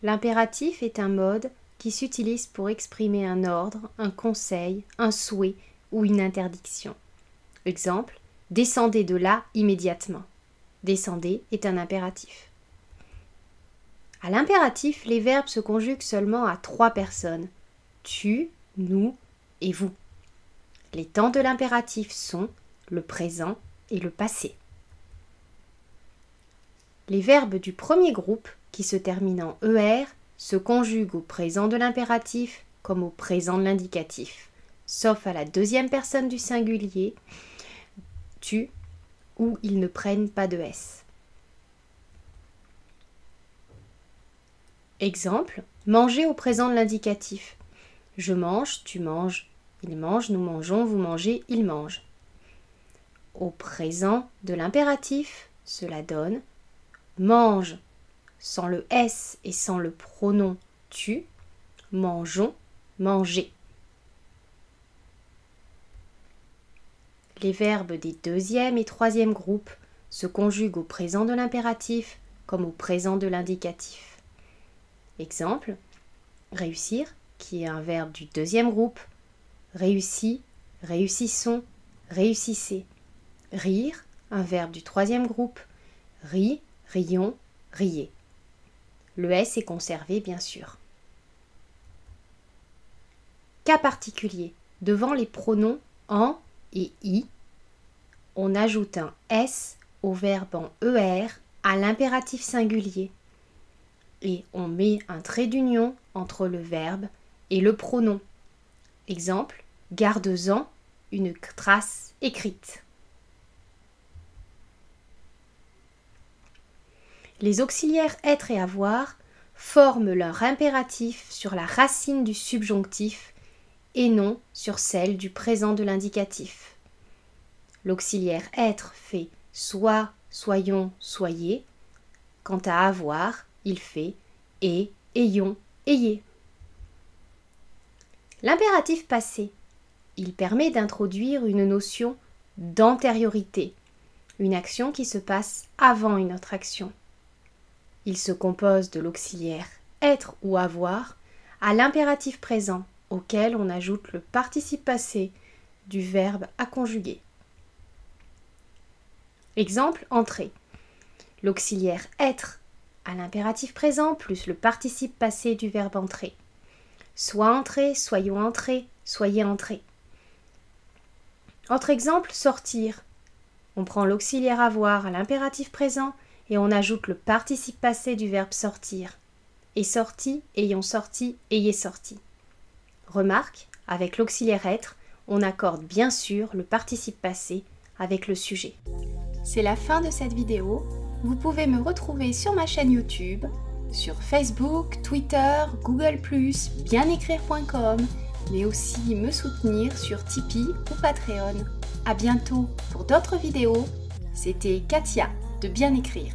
L'impératif est un mode qui s'utilise pour exprimer un ordre, un conseil, un souhait ou une interdiction. Exemple, descendez de là immédiatement. Descendez est un impératif. À l'impératif, les verbes se conjuguent seulement à 3 personnes. Tu, nous et vous. Les temps de l'impératif sont le présent et le passé. Les verbes du premier groupe, qui se terminent en ER, se conjuguent au présent de l'impératif comme au présent de l'indicatif, sauf à la deuxième personne du singulier, tu, où ils ne prennent pas de S. Exemple, manger au présent de l'indicatif. Je mange, tu manges, il mange, nous mangeons, vous mangez, il mange. Au présent de l'impératif, cela donne mange, sans le S et sans le pronom tu, mangeons, mangez. Les verbes des deuxième et troisième groupes se conjuguent au présent de l'impératif comme au présent de l'indicatif. Exemple, réussir, qui est un verbe du deuxième groupe, réussit, réussissons, réussissez. Rire, un verbe du troisième groupe, rit, rions, riez. Le S est conservé, bien sûr. Cas particulier. Devant les pronoms en et i, on ajoute un S au verbe en ER à l'impératif singulier et on met un trait d'union entre le verbe et le pronom. Exemple, garde-en une trace écrite. Les auxiliaires être et avoir forment leur impératif sur la racine du subjonctif et non sur celle du présent de l'indicatif. L'auxiliaire être fait soit, soyons, soyez. Quant à avoir, il fait et, ayons, ayez. L'impératif passé, il permet d'introduire une notion d'antériorité, une action qui se passe avant une autre action. Il se compose de l'auxiliaire être ou avoir à l'impératif présent auquel on ajoute le participe passé du verbe à conjuguer. Exemple, entrer. L'auxiliaire être à l'impératif présent plus le participe passé du verbe entrer. Soit entré, soyons entrés, soyez entrés. Autre exemple, sortir. On prend l'auxiliaire avoir à l'impératif présent et on ajoute le participe passé du verbe sortir. Et sorti, ayons sorti, ayez sorti. Remarque, avec l'auxiliaire être, on accorde bien sûr le participe passé avec le sujet. C'est la fin de cette vidéo. Vous pouvez me retrouver sur ma chaîne YouTube, sur Facebook, Twitter, Google+, bienécrire.com, mais aussi me soutenir sur Tipeee ou Patreon. À bientôt pour d'autres vidéos. C'était Katia de Bien Écrire.